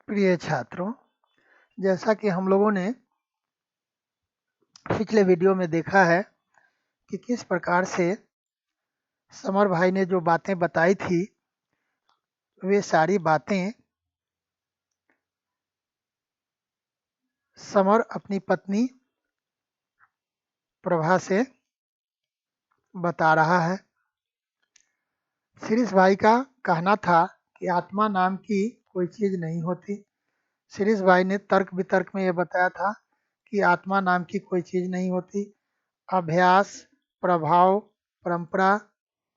प्रिय छात्रों, जैसा कि हम लोगों ने पिछले वीडियो में देखा है कि किस प्रकार से समर भाई ने जो बातें बताई थी, वे सारी बातें समर अपनी पत्नी प्रभा से बता रहा है। शिरीष भाई का कहना था कि आत्मा नाम की कोई चीज़ नहीं होती। शिरीष भाई ने तर्क वितर्क में ये बताया था कि आत्मा नाम की कोई चीज़ नहीं होती। अभ्यास, प्रभाव, परंपरा,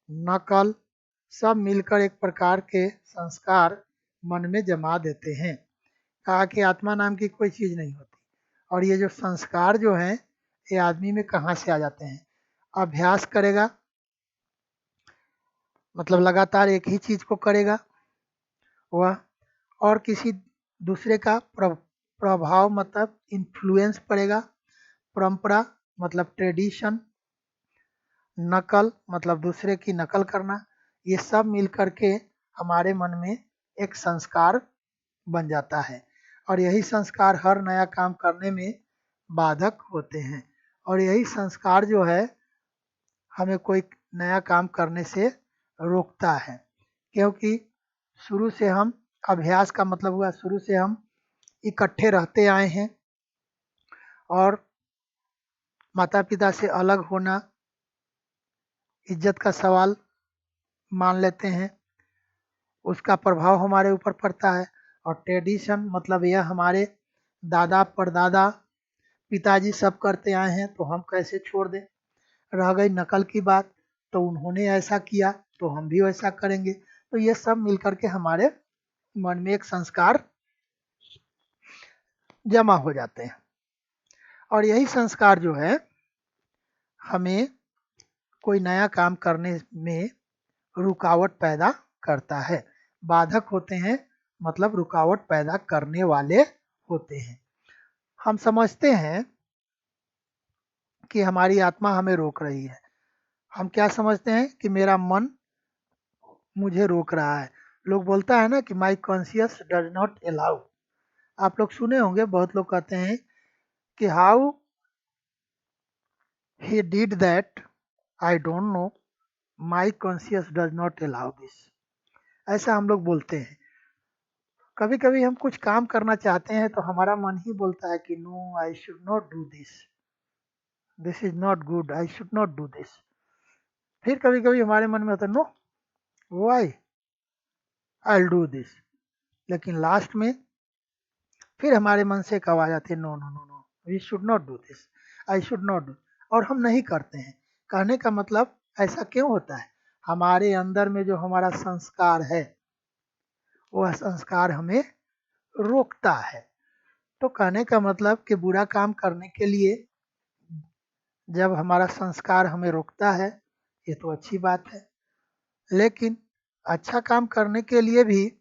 नकल सब मिलकर एक प्रकार के संस्कार मन में जमा देते हैं। कहा कि आत्मा नाम की कोई चीज़ नहीं होती और ये जो संस्कार जो हैं ये आदमी में कहाँ से आ जाते हैं। अभ्यास करेगा मतलब लगातार एक ही चीज़ को करेगा वह, और किसी दूसरे का प्रभाव मतलब इन्फ्लुएंस पड़ेगा। परंपरा मतलब ट्रेडिशन, नकल मतलब दूसरे की नकल करना। ये सब मिल कर के हमारे मन में एक संस्कार बन जाता है और यही संस्कार हर नया काम करने में बाधक होते हैं और यही संस्कार जो है हमें कोई नया काम करने से रोकता है, क्योंकि शुरू से हम, अभ्यास का मतलब हुआ शुरू से हम इकट्ठे रहते आए हैं और माता पिता से अलग होना इज्जत का सवाल मान लेते हैं, उसका प्रभाव हमारे ऊपर पड़ता है। और ट्रेडिशन मतलब यह हमारे दादा परदादा पिताजी सब करते आए हैं तो हम कैसे छोड़ दें। रह गई नकल की बात, तो उन्होंने ऐसा किया तो हम भी वैसा करेंगे। तो ये सब मिलकर के हमारे मन में एक संस्कार जमा हो जाते हैं और यही संस्कार जो है हमें कोई नया काम करने में रुकावट पैदा करता है। बाधक होते हैं मतलब रुकावट पैदा करने वाले होते हैं। हम समझते हैं कि हमारी आत्मा हमें रोक रही है। हम क्या समझते हैं कि मेरा मन मुझे रोक रहा है। लोग बोलता है ना कि माई कॉन्शियस डज नॉट अलाउ। आप लोग सुने होंगे, बहुत लोग कहते हैं कि how he did that I don't know, my conscious does not allow this. ऐसा हम लोग बोलते हैं। कभी कभी हम कुछ काम करना चाहते हैं तो हमारा मन ही बोलता है कि no, I should not do this, this is not good, I should not do this. फिर कभी कभी हमारे मन में होता है no, why, I do this. लेकिन लास्ट में फिर हमारे मन से एक आवाज आती है, no no no no, we should not do this, I should not do, और हम नहीं करते हैं। कहने का मतलब ऐसा क्यों होता है, हमारे अंदर में जो हमारा संस्कार है वह संस्कार हमें रोकता है। तो कहने का मतलब कि बुरा काम करने के लिए जब हमारा संस्कार हमें रोकता है ये तो अच्छी बात है, लेकिन अच्छा काम करने के लिए भी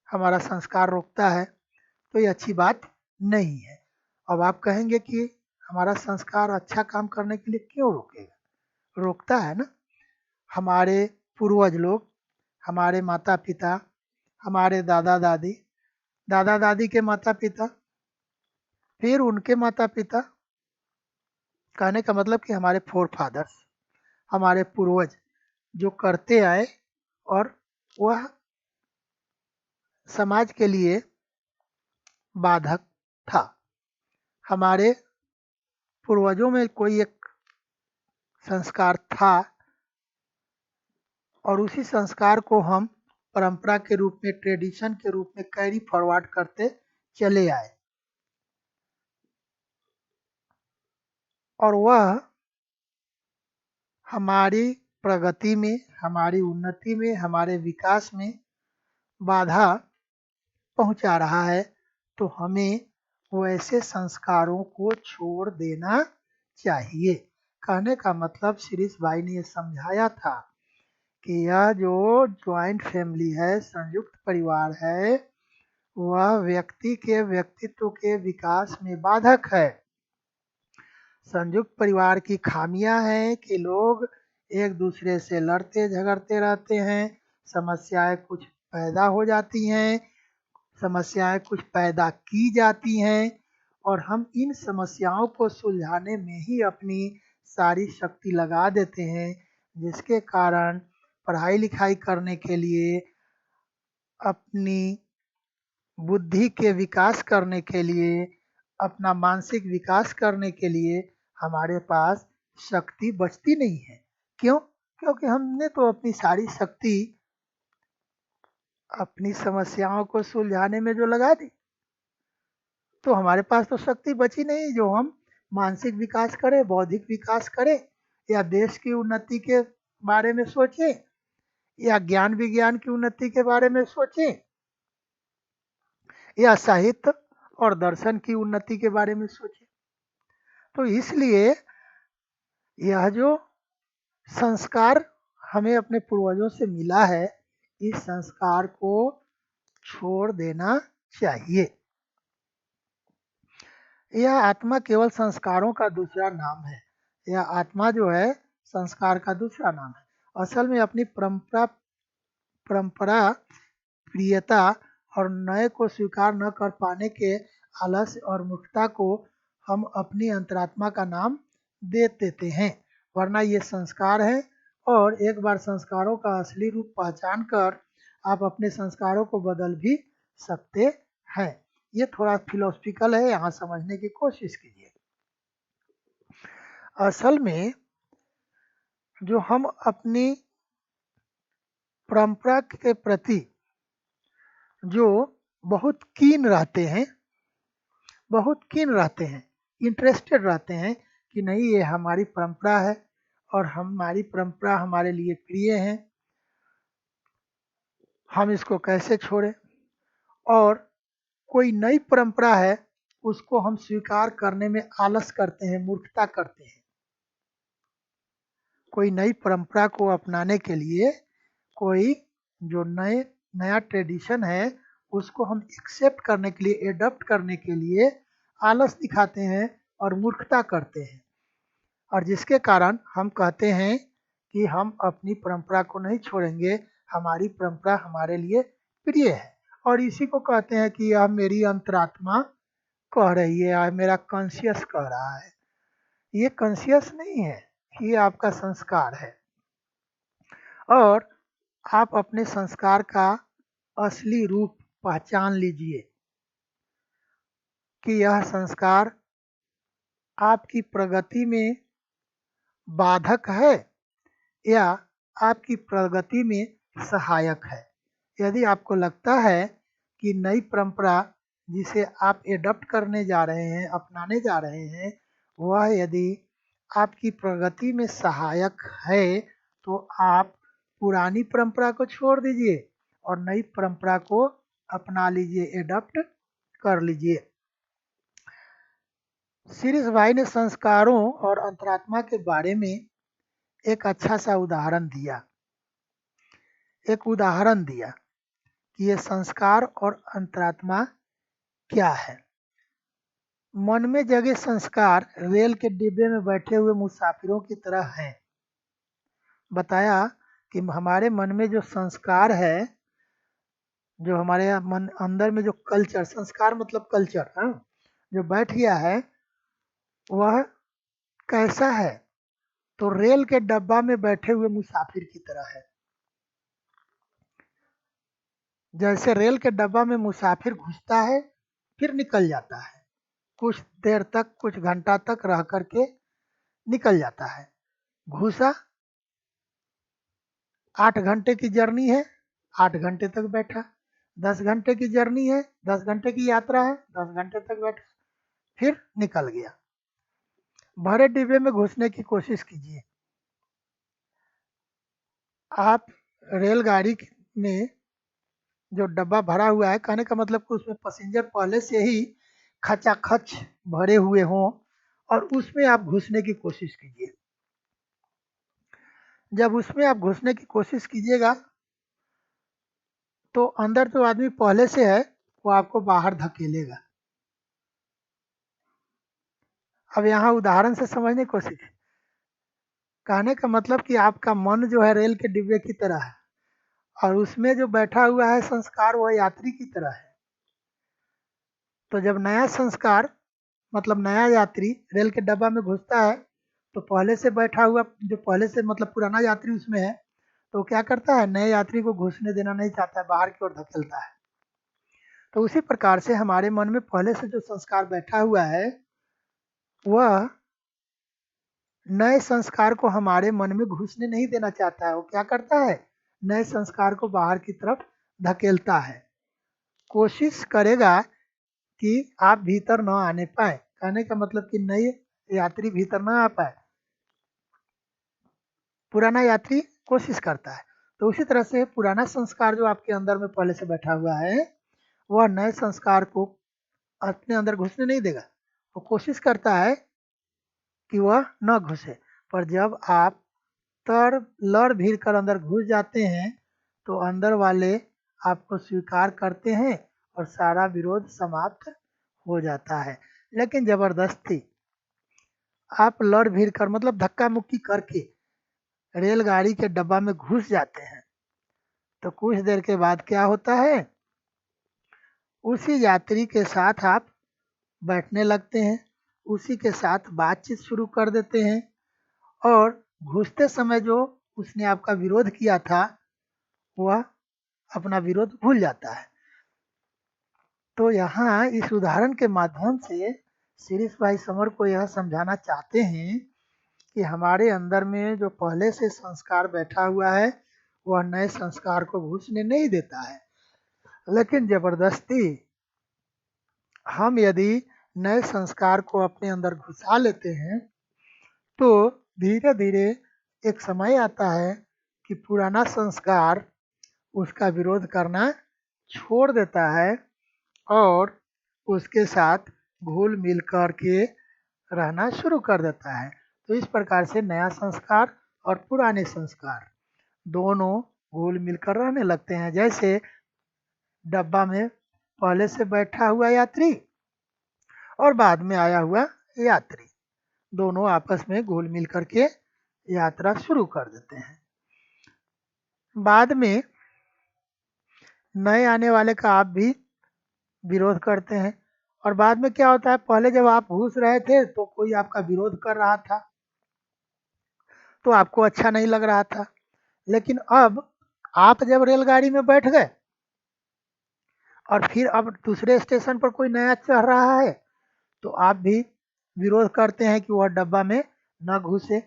हमारा संस्कार रोकता है तो ये अच्छी बात नहीं है। अब आप कहेंगे कि हमारा संस्कार अच्छा काम करने के लिए क्यों रोकेगा? रोकता है ना। हमारे पूर्वज लोग, हमारे माता पिता, हमारे दादा दादी, दादा दादी के माता पिता, फिर उनके माता पिता, कहने का मतलब कि हमारे फोर फादर्स, हमारे पूर्वज जो करते आए और वह समाज के लिए बाधक था। हमारे पूर्वजों में कोई एक संस्कार था और उसी संस्कार को हम परंपरा के रूप में, ट्रेडिशन के रूप में कैरी फॉरवर्ड करते चले आए और वह हमारी प्रगति में, हमारी उन्नति में, हमारे विकास में बाधा पहुंचा रहा है। तो हमें वैसे संस्कारों को छोड़ देना चाहिए। कहने का मतलब शिरीष भाई ने ये समझाया था कि यह जो ज्वाइंट फैमिली है, संयुक्त परिवार है, वह व्यक्ति के व्यक्तित्व के विकास में बाधक है। संयुक्त परिवार की खामियां हैं कि लोग एक दूसरे से लड़ते झगड़ते रहते हैं, समस्याएं कुछ पैदा हो जाती हैं, समस्याएं कुछ पैदा की जाती हैं और हम इन समस्याओं को सुलझाने में ही अपनी सारी शक्ति लगा देते हैं, जिसके कारण पढ़ाई लिखाई करने के लिए, अपनी बुद्धि के विकास करने के लिए, अपना मानसिक विकास करने के लिए हमारे पास शक्ति बचती नहीं है। क्यों? क्योंकि हमने तो अपनी सारी शक्ति अपनी समस्याओं को सुलझाने में जो लगा दी, तो हमारे पास तो शक्ति बची नहीं जो हम मानसिक विकास करें, बौद्धिक विकास करें, या देश की उन्नति के बारे में सोचें, या ज्ञान विज्ञान की उन्नति के बारे में सोचें, या साहित्य और दर्शन की उन्नति के बारे में सोचें। तो इसलिए यह जो संस्कार हमें अपने पूर्वजों से मिला है, इस संस्कार को छोड़ देना चाहिए। यह आत्मा केवल संस्कारों का दूसरा नाम है। यह आत्मा जो है संस्कार का दूसरा नाम है। असल में अपनी परंपरा प्रियता और नए को स्वीकार न कर पाने के आलस्य और मूर्खता को हम अपनी अंतरात्मा का नाम दे देते हैं, वरना ये संस्कार है। और एक बार संस्कारों का असली रूप पहचान कर आप अपने संस्कारों को बदल भी सकते हैं। ये थोड़ा फिलोसफिकल है, यहाँ समझने की कोशिश कीजिए। असल में जो हम अपनी परंपरा के प्रति जो बहुत कीन रहते हैं, इंटरेस्टेड रहते हैं कि नहीं ये हमारी परंपरा है और हमारी परंपरा हमारे लिए प्रिय है, हम इसको कैसे छोड़ें। और कोई नई परंपरा है उसको हम स्वीकार करने में आलस करते हैं, मूर्खता करते हैं। कोई नई परंपरा को अपनाने के लिए, कोई जो नया ट्रेडिशन है उसको हम एक्सेप्ट करने के लिए, एडॉप्ट करने के लिए आलस दिखाते हैं और मूर्खता करते हैं, और जिसके कारण हम कहते हैं कि हम अपनी परंपरा को नहीं छोड़ेंगे, हमारी परंपरा हमारे लिए प्रिय है। और इसी को कहते हैं कि यह मेरी अंतरात्मा कह रही है, यह मेरा कॉन्शियस कह रहा है। ये कॉन्शियस नहीं है, ये आपका संस्कार है। और आप अपने संस्कार का असली रूप पहचान लीजिए कि यह संस्कार आपकी प्रगति में बाधक है या आपकी प्रगति में सहायक है। यदि आपको लगता है कि नई परंपरा जिसे आप एडॉप्ट करने जा रहे हैं, अपनाने जा रहे हैं, वह यदि आपकी प्रगति में सहायक है, तो आप पुरानी परंपरा को छोड़ दीजिए और नई परंपरा को अपना लीजिए, एडॉप्ट कर लीजिए। सीरीज भाई ने संस्कारों और अंतरात्मा के बारे में एक अच्छा सा उदाहरण दिया, कि ये संस्कार और अंतरात्मा क्या है। मन में जगे संस्कार रेल के डिब्बे में बैठे हुए मुसाफिरों की तरह हैं। बताया कि हमारे मन में जो संस्कार है, जो हमारे मन अंदर में जो कल्चर, संस्कार मतलब कल्चर, जो बैठ गया है, वह कैसा है? तो रेल के डब्बा में बैठे हुए मुसाफिर की तरह है। जैसे रेल के डब्बा में मुसाफिर घुसता है फिर निकल जाता है, कुछ देर तक, कुछ घंटा तक रह करके निकल जाता है। घुसा, 8 घंटे की जर्नी है, 8 घंटे तक बैठा। 10 घंटे की जर्नी है, 10 घंटे की यात्रा है, 10 घंटे तक बैठा, फिर निकल गया। भरे डिब्बे में घुसने की कोशिश कीजिए। आप रेलगाड़ी में जो डब्बा भरा हुआ है, कहने का मतलब कि उसमें पैसेंजर पहले से ही खचाखच भरे हुए हों, और उसमें आप घुसने की कोशिश कीजिए। जब उसमें आप घुसने की कोशिश कीजिएगा तो अंदर जो आदमी पहले से है वो आपको बाहर धकेलेगा। अब यहाँ उदाहरण से समझने की कोशिश, कहने का मतलब कि आपका मन जो है रेल के डिब्बे की तरह है और उसमें जो बैठा हुआ है संस्कार वह यात्री की तरह है। तो जब नया संस्कार मतलब नया यात्री रेल के डब्बा में घुसता है तो पहले से बैठा हुआ जो पहले से मतलब पुराना यात्री उसमें है तो क्या करता है, नए यात्री को घुसने देना नहीं चाहता है, बाहर की ओर धकेलता है। तो उसी प्रकार से हमारे मन में पहले से जो संस्कार बैठा हुआ है वह नए संस्कार को हमारे मन में घुसने नहीं देना चाहता है। वो क्या करता है, नए संस्कार को बाहर की तरफ धकेलता है, कोशिश करेगा कि आप भीतर न आने पाए। कहने का मतलब कि नए यात्री भीतर न आ पाए, पुराना यात्री कोशिश करता है। तो उसी तरह से पुराना संस्कार जो आपके अंदर में पहले से बैठा हुआ है वह नए संस्कार को अपने अंदर घुसने नहीं देगा। वो कोशिश करता है कि वह न घुसे, पर जब आप लड़ भीड़ कर अंदर घुस जाते हैं तो अंदर वाले आपको स्वीकार करते हैं और सारा विरोध समाप्त हो जाता है। लेकिन जबरदस्ती आप लड़ भीड़ कर मतलब धक्का मुक्की करके रेलगाड़ी के डब्बा में घुस जाते हैं तो कुछ देर के बाद क्या होता है, उसी यात्री के साथ आप बैठने लगते हैं, उसी के साथ बातचीत शुरू कर देते हैं और घुसते समय जो उसने आपका विरोध किया था वह अपना विरोध भूल जाता है। तो यहाँ इस उदाहरण के माध्यम से शिरीष भाई समर को यह समझाना चाहते हैं कि हमारे अंदर में जो पहले से संस्कार बैठा हुआ है वह नए संस्कार को घुसने नहीं देता है। लेकिन जबरदस्ती हम यदि नए संस्कार को अपने अंदर घुसा लेते हैं तो धीरे धीरे एक समय आता है कि पुराना संस्कार उसका विरोध करना छोड़ देता है और उसके साथ घुल मिल कर के रहना शुरू कर देता है। तो इस प्रकार से नया संस्कार और पुराने संस्कार दोनों घुल मिलकर रहने लगते हैं। जैसे डब्बा में पहले से बैठा हुआ यात्री और बाद में आया हुआ यात्री, दोनों आपस में घुल मिल करके यात्रा शुरू कर देते हैं। बाद में नए आने वाले का आप भी विरोध करते हैं और बाद में क्या होता है, पहले जब आप घुस रहे थे तो कोई आपका विरोध कर रहा था तो आपको अच्छा नहीं लग रहा था, लेकिन अब आप जब रेलगाड़ी में बैठ गए और फिर अब दूसरे स्टेशन पर कोई नया चढ़ रहा है तो आप भी विरोध करते हैं कि वह डब्बा में न घुसे।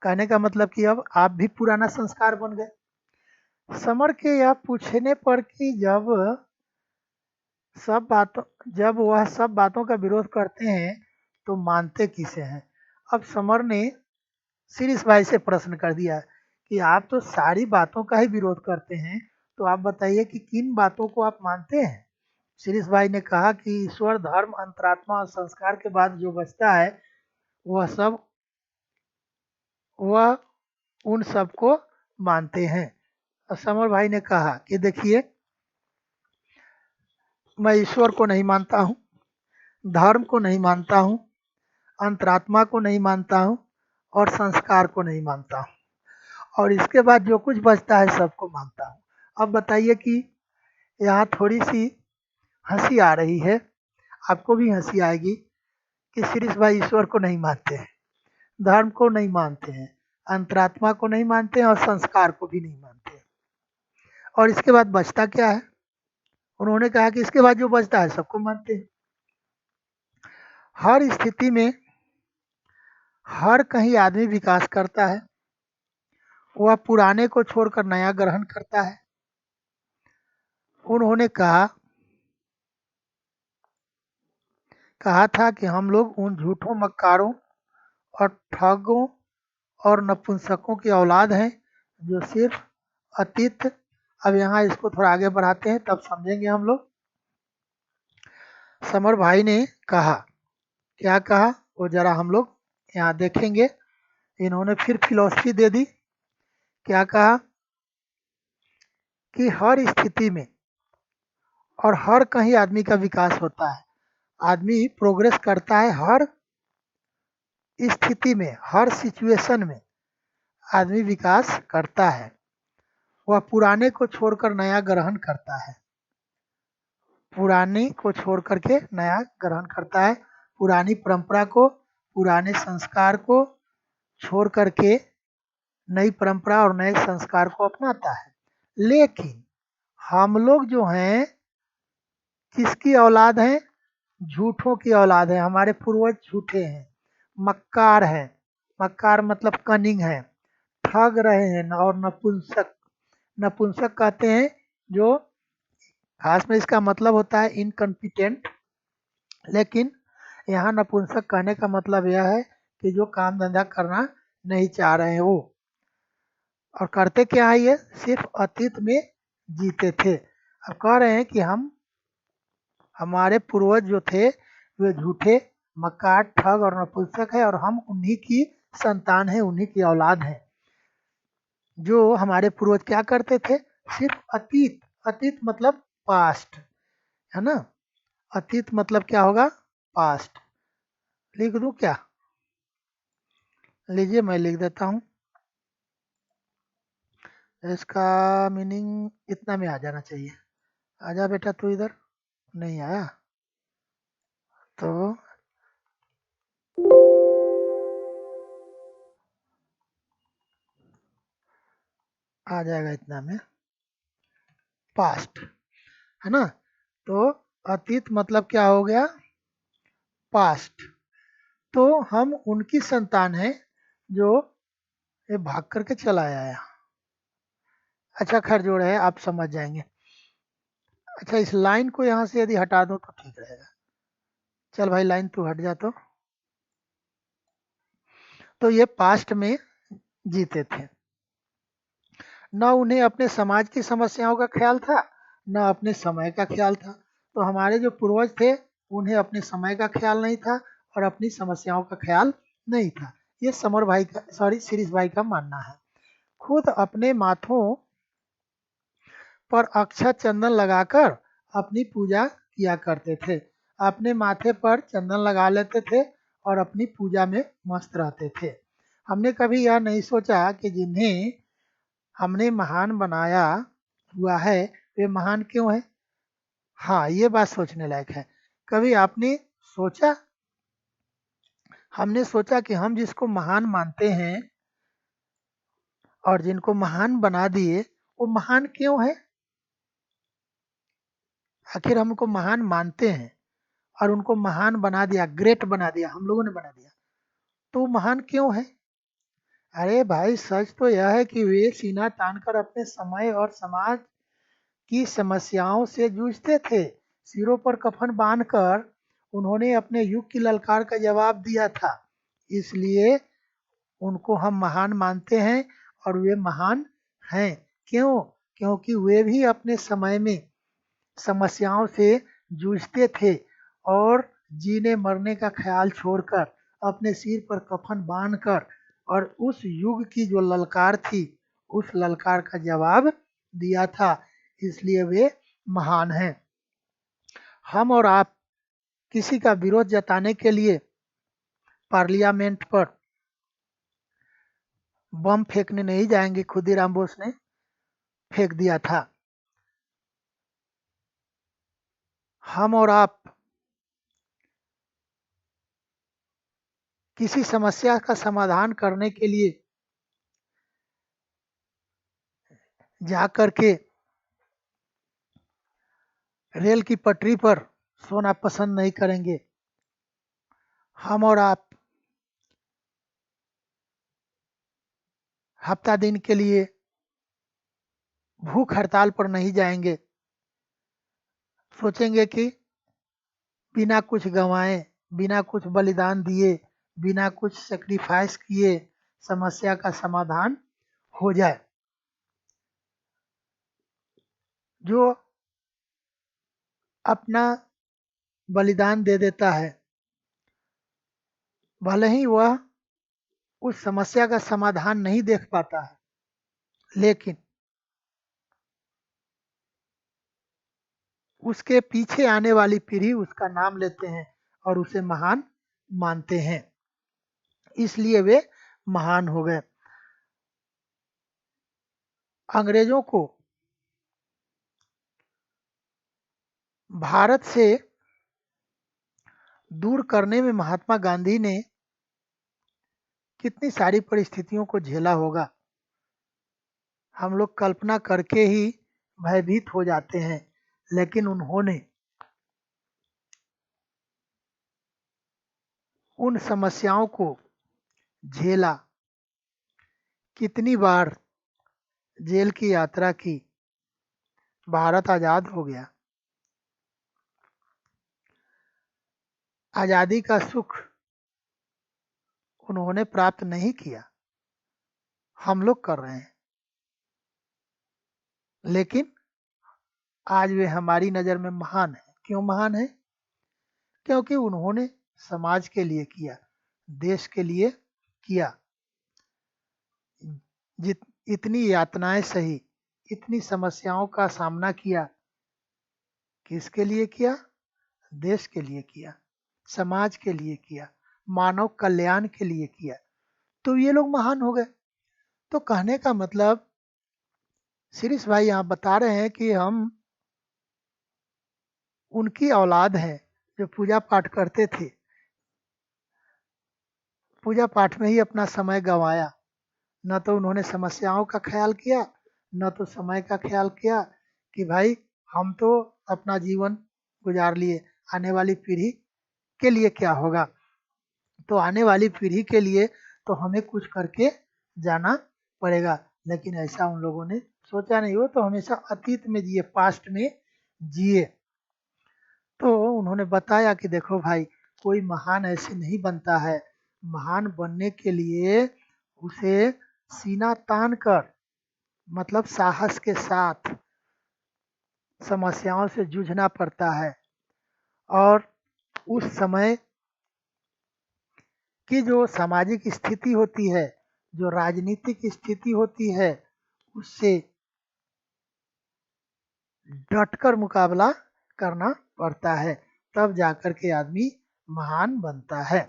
कहने का मतलब कि अब आप भी पुराना संस्कार बन गए। समर के यह पूछने पर कि जब वह सब बातों का विरोध करते हैं तो मानते किसे हैं। अब समर ने शिरीष भाई से प्रश्न कर दिया कि आप तो सारी बातों का ही विरोध करते हैं, तो आप बताइए कि किन बातों को आप मानते हैं। शिरीष भाई ने कहा कि ईश्वर, धर्म, अंतरात्मा और संस्कार के बाद जो बचता है वह उन सबको मानते हैं। और समर भाई ने कहा कि देखिए, मैं ईश्वर को नहीं मानता हूँ, धर्म को नहीं मानता हूँ, अंतरात्मा को नहीं मानता हूँ और संस्कार को नहीं मानता हूँ, और इसके बाद जो कुछ बचता है सबको मानता हूँ। अब बताइए कि यहाँ थोड़ी सी हंसी आ रही है, आपको भी हंसी आएगी कि शिरीष भाई ईश्वर को नहीं मानते हैं, धर्म को नहीं मानते हैं, अंतरात्मा को नहीं मानते हैं और संस्कार को भी नहीं मानते हैं, और इसके बाद बचता क्या है। उन्होंने कहा कि इसके बाद जो बचता है सबको मानते हैं। हर स्थिति में हर कहीं आदमी विकास करता है, वह पुराने को छोड़कर नया ग्रहण करता है। उन्होंने कहा था कि हम लोग उन झूठों, मक्कारों और ठगों और नपुंसकों की औलाद हैं जो सिर्फ अतीत। अब यहाँ इसको थोड़ा आगे बढ़ाते हैं तब समझेंगे हम लोग। समर भाई ने कहा, क्या कहा वो जरा हम लोग यहाँ देखेंगे। इन्होंने फिर फिलॉसफी दे दी। क्या कहा कि हर स्थिति में और हर कहीं आदमी का विकास होता है, आदमी प्रोग्रेस करता है हर स्थिति में, हर सिचुएशन में आदमी विकास करता है। वह पुराने को छोड़कर नया ग्रहण करता है। पुरानी को छोड़ करके नया ग्रहण करता है, पुरानी परंपरा को, पुराने संस्कार को छोड़ करके नई परंपरा और नए संस्कार को अपनाता है। लेकिन हम लोग जो हैं किसकी औलाद हैं? झूठों की औलाद है। हमारे पूर्वज झूठे हैं, मक्कार हैं। मक्कार मतलब कनिंग है, ठग रहे हैं और नपुंसक। नपुंसक कहते हैं जो खास में इसका मतलब होता है इनकम्पिटेंट, लेकिन यहाँ नपुंसक कहने का मतलब यह है कि जो काम धंधा करना नहीं चाह रहे हैं वो। और करते क्या है, ये सिर्फ अतीत में जीते थे। अब कह रहे हैं कि हमारे पूर्वज जो थे वे झूठे, मक्कार, ठग और नपुंसक है और हम उन्हीं की संतान है, उन्हीं की औलाद है। जो हमारे पूर्वज क्या करते थे? सिर्फ अतीत, अतीत मतलब पास्ट, है ना? अतीत मतलब क्या होगा? पास्ट। लिख दूं क्या? लीजिए मैं लिख देता हूँ। इसका मीनिंग इतना में आ जाना चाहिए। आजा बेटा तू इधर। नहीं आया तो आ जाएगा इतना में। पास्ट, है ना? तो अतीत मतलब क्या हो गया? पास्ट। तो हम उनकी संतान हैं जो ये भाग करके चला आया। अच्छा खैर जोड़ है, आप समझ जाएंगे। अच्छा इस लाइन को यहाँ से यदि हटा दो तो ठीक रहेगा। चल भाई लाइन तू हट जा तो ये पास्ट में जीते थे। न उन्हें अपने समाज की समस्याओं का ख्याल था, न अपने समय का ख्याल था। तो हमारे जो पूर्वज थे उन्हें अपने समय का ख्याल नहीं था और अपनी समस्याओं का ख्याल नहीं था। ये समर भाई का, सॉरी शिरीष भाई का मानना है। खुद अपने माथों पर अक्षत चंदन लगाकर अपनी पूजा किया करते थे। अपने माथे पर चंदन लगा लेते थे और अपनी पूजा में मस्त रहते थे। हमने कभी यह नहीं सोचा कि जिन्हें हमने महान बनाया हुआ है वे महान क्यों है? हाँ ये बात सोचने लायक है। कभी आपने सोचा? हमने सोचा कि हम जिसको महान मानते हैं और जिनको महान बना दिए वो महान क्यों है? आखिर हम उनको महान मानते हैं और उनको महान बना दिया, ग्रेट बना दिया, हम लोगों ने बना दिया, तो वो महान क्यों है? अरे भाई सच तो यह है कि वे सीना तानकर अपने समय और समाज की समस्याओं से जूझते थे। सिरों पर कफन बांधकर उन्होंने अपने युग की ललकार का जवाब दिया था। इसलिए उनको हम महान मानते हैं और वे महान हैं। क्यों? क्योंकि वे भी अपने समय में समस्याओं से जूझते थे और जीने मरने का ख्याल छोड़कर अपने सिर पर कफन बांधकर और उस युग की जो ललकार थी उस ललकार का जवाब दिया था। इसलिए वे महान हैं। हम और आप किसी का विरोध जताने के लिए पार्लियामेंट पर बम फेंकने नहीं जाएंगे। खुदीराम बोस ने फेंक दिया था। हम और आप किसी समस्या का समाधान करने के लिए जा करके रेल की पटरी पर सोना पसंद नहीं करेंगे। हम और आप हफ्ता दिन के लिए भूख हड़ताल पर नहीं जाएंगे। सोचेंगे कि बिना कुछ गंवाए, बिना कुछ बलिदान दिए, बिना कुछ सेक्रीफाइस किए समस्या का समाधान हो जाए। जो अपना बलिदान दे देता है भले ही वह उस समस्या का समाधान नहीं देख पाता है, लेकिन उसके पीछे आने वाली पीढ़ी उसका नाम लेते हैं और उसे महान मानते हैं। इसलिए वे महान हो गए। अंग्रेजों को भारत से दूर करने में महात्मा गांधी ने कितनी सारी परिस्थितियों को झेला होगा, हम लोग कल्पना करके ही भयभीत हो जाते हैं। लेकिन उन्होंने उन समस्याओं को झेला, कितनी बार जेल की यात्रा की, भारत आज़ाद हो गया। आज़ादी का सुख उन्होंने प्राप्त नहीं किया, हम लोग कर रहे हैं। लेकिन आज वे हमारी नज़र में महान है। क्यों महान है? क्योंकि उन्होंने समाज के लिए किया, देश के लिए किया। जित इतनी यातनाएं सही, इतनी समस्याओं का सामना किया, किसके लिए किया? देश के लिए किया, समाज के लिए किया, मानव कल्याण के लिए किया। तो ये लोग महान हो गए। तो कहने का मतलब शिरीष भाई यहाँ बता रहे हैं कि हम उनकी औलाद हैं जो पूजा पाठ करते थे, पूजा पाठ में ही अपना समय गंवाया। न तो उन्होंने समस्याओं का ख्याल किया, न तो समय का ख्याल किया कि भाई हम तो अपना जीवन गुजार लिए, आने वाली पीढ़ी के लिए क्या होगा। तो आने वाली पीढ़ी के लिए तो हमें कुछ करके जाना पड़ेगा। लेकिन ऐसा उन लोगों ने सोचा नहीं, वो तो हमेशा अतीत में जिए, पास्ट में जिए। तो उन्होंने बताया कि देखो भाई, कोई महान ऐसे नहीं बनता है, महान बनने के लिए उसे सीना तान कर, मतलब साहस के साथ समस्याओं से जूझना पड़ता है। और उस समय की जो सामाजिक स्थिति होती है, जो राजनीतिक स्थिति होती है, उससे डटकर मुकाबला करना पड़ता है, तब जाकर के आदमी महान बनता है।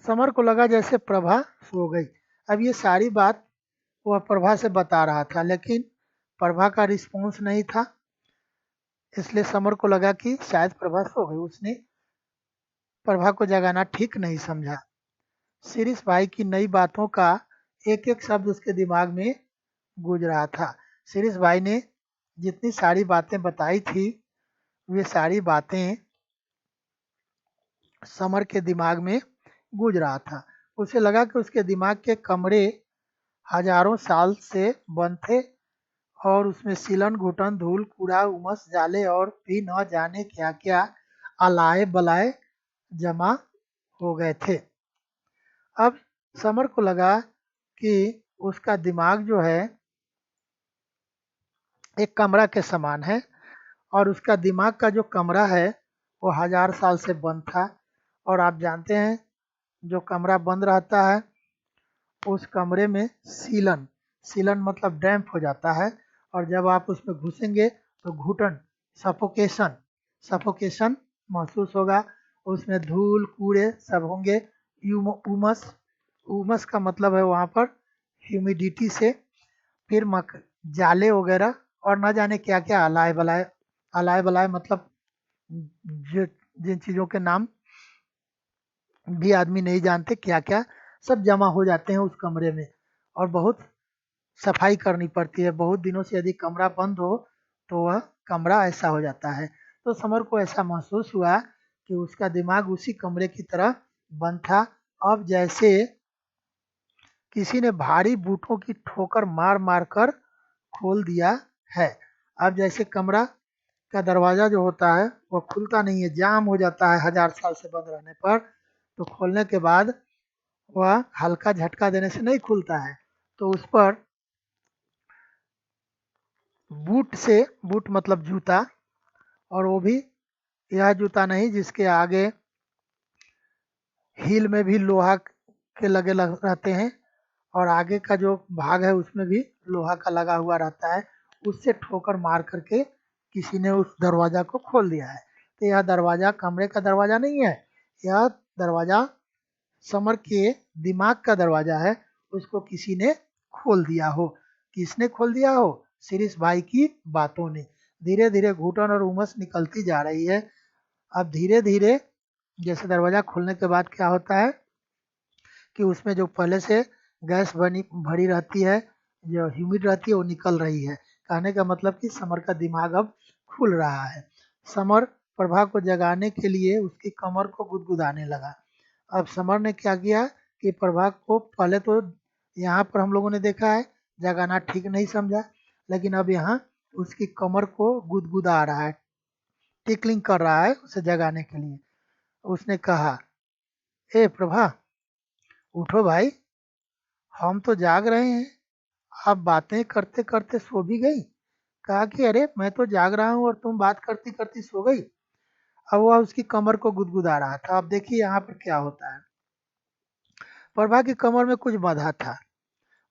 समर को लगा जैसे प्रभा सो गई। अब ये सारी बात वह प्रभा से बता रहा था, लेकिन प्रभा का रिस्पॉन्स नहीं था, इसलिए समर को लगा कि शायद प्रभा सो गई। उसने प्रभा को जगाना ठीक नहीं समझा। शिरीष भाई की नई बातों का एक एक शब्द उसके दिमाग में गूंज रहा था। शिरीष भाई ने जितनी सारी बातें बताई थी, वे सारी बातें समर के दिमाग में गूंज रहा था। उसे लगा कि उसके दिमाग के कमरे हजारों साल से बंद थे और उसमें सीलन, घुटन, धूल, कूड़ा, उमस, जाले और भी न जाने क्या क्या अलाए बलाए जमा हो गए थे। अब समर को लगा कि उसका दिमाग जो है एक कमरा के समान है, और उसका दिमाग का जो कमरा है वो 1000 साल से बंद था। और आप जानते हैं, जो कमरा बंद रहता है उस कमरे में सीलन, सीलन मतलब डैम्प हो जाता है, और जब आप उसमें घुसेंगे तो घुटन, सफोकेशन, सफोकेशन महसूस होगा। उसमें धूल कूड़े सब होंगे। उमस, उमस का मतलब है वहाँ पर ह्यूमिडिटी से, फिर जाले वगैरह और न जाने क्या क्या अलाए बलाए। अलाए बलाए मतलब जिन चीज़ों के नाम भी आदमी नहीं जानते क्या क्या, सब जमा हो जाते हैं उस कमरे में, और बहुत सफाई करनी पड़ती है। बहुत दिनों से यदि कमरा बंद हो तो वह कमरा ऐसा हो जाता है। तो समर को ऐसा महसूस हुआ कि उसका दिमाग उसी कमरे की तरह बंद था। अब जैसे किसी ने भारी बूटों की ठोकर मार मार कर खोल दिया है। अब जैसे कमरा का दरवाज़ा जो होता है वो खुलता नहीं है, जाम हो जाता है 1000 साल से बंद रहने पर। तो खोलने के बाद वह हल्का झटका देने से नहीं खुलता है, तो उस पर बूट से, बूट मतलब जूता, और वो भी यह जूता नहीं जिसके आगे हील में भी लोहा के लगे रहते हैं, और आगे का जो भाग है उसमें भी लोहा का लगा हुआ रहता है। उससे ठोकर मार करके किसी ने उस दरवाज़ा को खोल दिया है। तो यह दरवाज़ा कमरे का दरवाज़ा नहीं है, यह दरवाज़ा समर के दिमाग का दरवाज़ा है, उसको किसी ने खोल दिया हो। किसने खोल दिया हो? शिरीष भाई की बातों ने। धीरे धीरे घुटन और उमस निकलती जा रही है। अब धीरे धीरे जैसे दरवाजा खुलने के बाद क्या होता है कि उसमें जो पहले से गैस बनी भरी रहती है, जो ह्यूमिड रहती है, वो निकल रही है। कहने का मतलब कि समर का दिमाग अब खुल रहा है। समर प्रभा को जगाने के लिए उसकी कमर को गुदगुदाने लगा। अब समर ने क्या किया कि प्रभा को पहले तो यहाँ पर हम लोगों ने देखा है जगाना ठीक नहीं समझा, लेकिन अब यहाँ उसकी कमर को गुदगुदा रहा है, टिकलिंग कर रहा है उसे जगाने के लिए। उसने कहा, ए प्रभा, उठो भाई, हम तो जाग रहे हैं, आप बातें करते करते सो भी गई। कहा कि अरे मैं तो जाग रहा हूँ और तुम बात करती करती सो गई। अब वह उसकी कमर को गुदगुदा रहा था। अब देखिए यहाँ पर क्या होता है। प्रभा की कमर में कुछ बंधा था,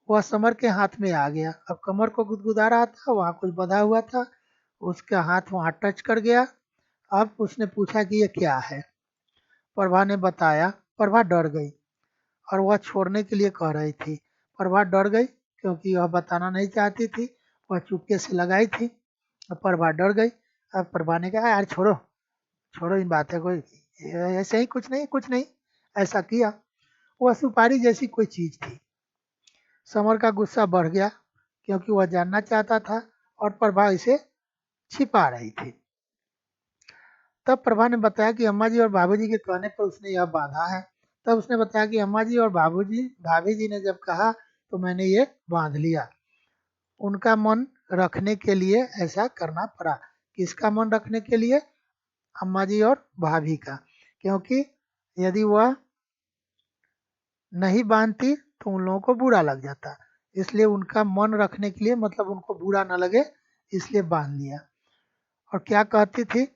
वह समर के हाथ में आ गया। अब कमर को गुदगुदा रहा था, वहाँ कुछ बंधा हुआ था, उसका हाथ वहाँ टच कर गया। अब उसने पूछा कि ये क्या है। प्रभा ने बताया। प्रभा डर गई और वह छोड़ने के लिए कह रही थी। प्रभा डर गई क्योंकि वह बताना नहीं चाहती थी, वह चुपके से लगाई थी। अब प्रभा डर गई। अब प्रभा ने कहा, यार छोड़ो छोड़ो इन बातें को, ऐसे ही कुछ नहीं कुछ नहीं, ऐसा किया। वह सुपारी जैसी कोई चीज थी। समर का गुस्सा बढ़ गया क्योंकि वह जानना चाहता था और प्रभा इसे छिपा रही थी। तब प्रभा ने बताया कि अम्मा जी और बाबूजी के कहने पर उसने यह बांधा है। तब उसने बताया कि अम्मा जी और भाभी जी ने जब कहा तो मैंने ये बांध लिया। उनका मन रखने के लिए ऐसा करना पड़ा। किसका मन रखने के लिए? अम्मा जी और भाभी का। क्योंकि यदि वह नहीं बांधती तो उन लोगों को बुरा लग जाता, इसलिए उनका मन रखने के लिए, मतलब उनको बुरा न लगे, इसलिए बांध लिया। और क्या कहती थी?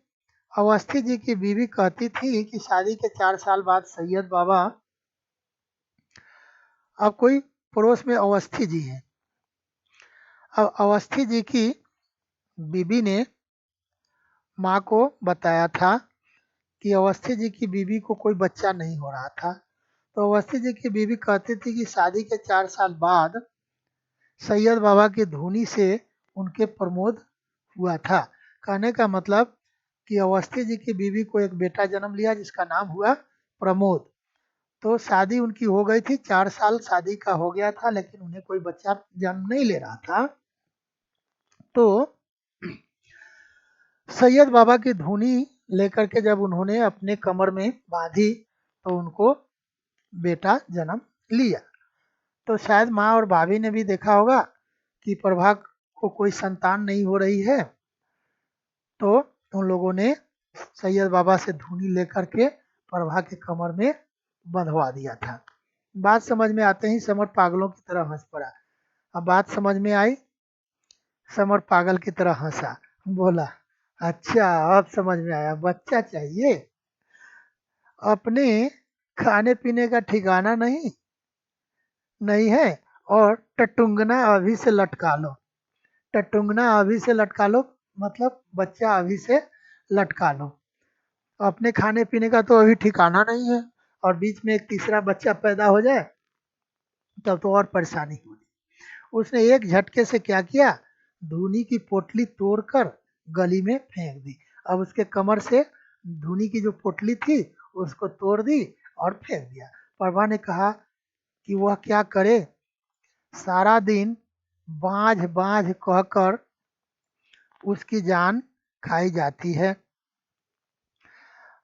अवस्थी जी की बीवी कहती थी कि शादी के 4 साल बाद सैयद बाबा, अब कोई पड़ोस में अवस्थी जी हैं। अब अवस्थी जी की बीवी ने माँ को बताया था कि अवस्थी जी की बीवी को कोई बच्चा नहीं हो रहा था। तो अवस्थी जी की बीवी कहती थी कि शादी के 4 साल बाद सैयद बाबा की धुनी से उनके प्रमोद हुआ था। कहने का मतलब कि अवस्थी जी की बीवी को एक बेटा जन्म लिया जिसका नाम हुआ प्रमोद। तो शादी उनकी हो गई थी, 4 साल शादी का हो गया था, लेकिन उन्हें कोई बच्चा जन्म नहीं ले रहा था। तो सैयद बाबा की धुनी लेकर के जब उन्होंने अपने कमर में बांधी तो उनको बेटा जन्म लिया। तो शायद माँ और भाभी ने भी देखा होगा कि प्रभा को कोई संतान नहीं हो रही है, तो उन लोगों ने सैयद बाबा से धुनी लेकर के प्रभा के कमर में बंधवा दिया था। बात समझ में आते ही समर पागलों की तरह हंस पड़ा। अब बात समझ में आई, समर पागल की तरह हंसा, बोला, अच्छा अब समझ में आया, बच्चा चाहिए, अपने खाने पीने का ठिकाना नहीं नहीं है, और टटुंगना अभी से लटका लो। टटुंगना अभी से लटका लो मतलब बच्चा अभी से लटका लो। अपने खाने पीने का तो अभी ठिकाना नहीं है, और बीच में एक तीसरा बच्चा पैदा हो जाए तब तो और परेशानी होगी। उसने एक झटके से क्या किया, धुनी की पोटली तोड़कर गली में फेंक दी। अब उसके कमर से धुनी की जो पोटली थी उसको तोड़ दी और फेंक दिया। प्रभा ने कहा कि वह क्या करे, सारा दिन बाँझ बाँझ कहकर उसकी जान खाई जाती है।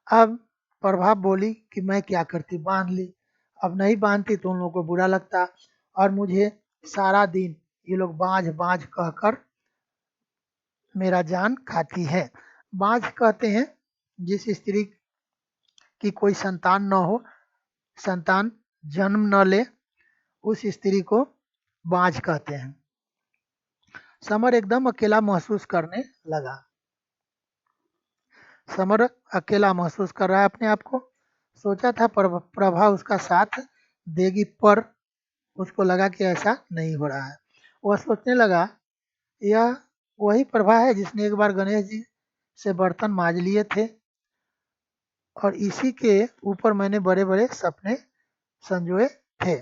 अब प्रभा बोली कि मैं क्या करती, बांध ली। अब नहीं बांधती तो उन लोगों को बुरा लगता, और मुझे सारा दिन ये लोग बाँझ बाँझ कहकर मेरा जान खाती है। बाँझ कहते हैं जिस स्त्री की कोई संतान न हो, संतान जन्म न ले, उस स्त्री को बाँझ कहते हैं। समर एकदम अकेला महसूस करने लगा। समर अकेला महसूस कर रहा है अपने आप को। सोचा था प्रभा उसका साथ देगी, पर उसको लगा कि ऐसा नहीं हो रहा है। वह सोचने लगा, यह वही प्रभा है जिसने एक बार गणेश जी से बर्तन मांज लिए थे, और इसी के ऊपर मैंने बड़े बड़े सपने संजोए थे।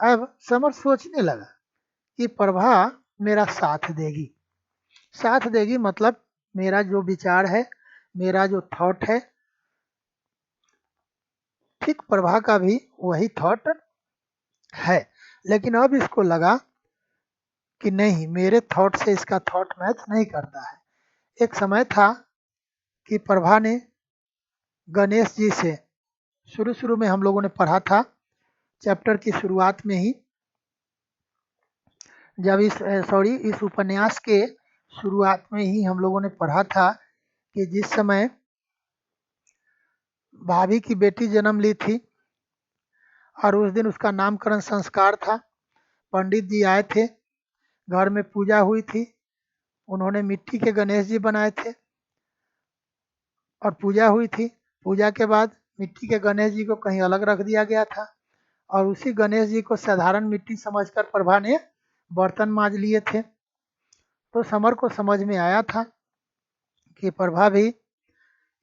अब समर सोचने लगा कि प्रभा मेरा साथ देगी। साथ देगी मतलब मेरा जो विचार है, मेरा जो थॉट है, ठीक प्रभा का भी वही थॉट है, लेकिन अब इसको लगा कि नहीं, मेरे थॉट से इसका थॉट मैच नहीं करता है। एक समय था कि प्रभा ने गणेश जी से, शुरू में हम लोगों ने पढ़ा था चैप्टर की शुरुआत में ही, जब इस उपन्यास के शुरुआत में ही हम लोगों ने पढ़ा था कि जिस समय भाभी की बेटी जन्म ली थी और उस दिन उसका नामकरण संस्कार था, पंडित जी आए थे, घर में पूजा हुई थी, उन्होंने मिट्टी के गणेश जी बनाए थे और पूजा हुई थी। पूजा के बाद मिट्टी के गणेश जी को कहीं अलग रख दिया गया था और उसी गणेश जी को साधारण मिट्टी समझकर प्रभा ने बर्तन मांज लिए थे। तो समर को समझ में आया था कि प्रभा भी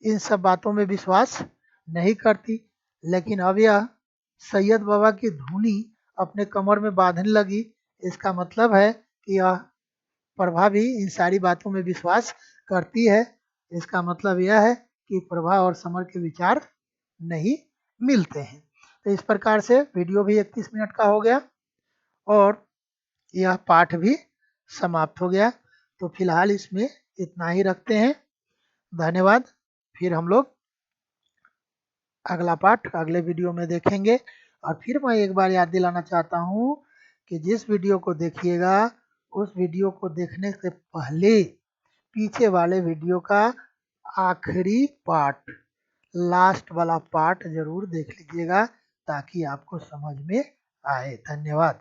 इन सब बातों में विश्वास नहीं करती, लेकिन अब यह सैयद बाबा की धुनी अपने कमर में बांधने लगी। इसका मतलब है कि यह प्रभा भी इन सारी बातों में विश्वास करती है। इसका मतलब यह है कि प्रभा और समर के विचार नहीं मिलते हैं। तो इस प्रकार से वीडियो भी 31 मिनट का हो गया और यह पाठ भी समाप्त हो गया। तो फिलहाल इसमें इतना ही रखते हैं। धन्यवाद। फिर हम लोग अगला पाठ अगले वीडियो में देखेंगे। और फिर मैं एक बार याद दिलाना चाहता हूँ कि जिस वीडियो को देखिएगा उस वीडियो को देखने से पहले पीछे वाले वीडियो का आखिरी पार्ट, लास्ट वाला पार्ट जरूर देख लीजिएगा ताकि आपको समझ में आए। धन्यवाद।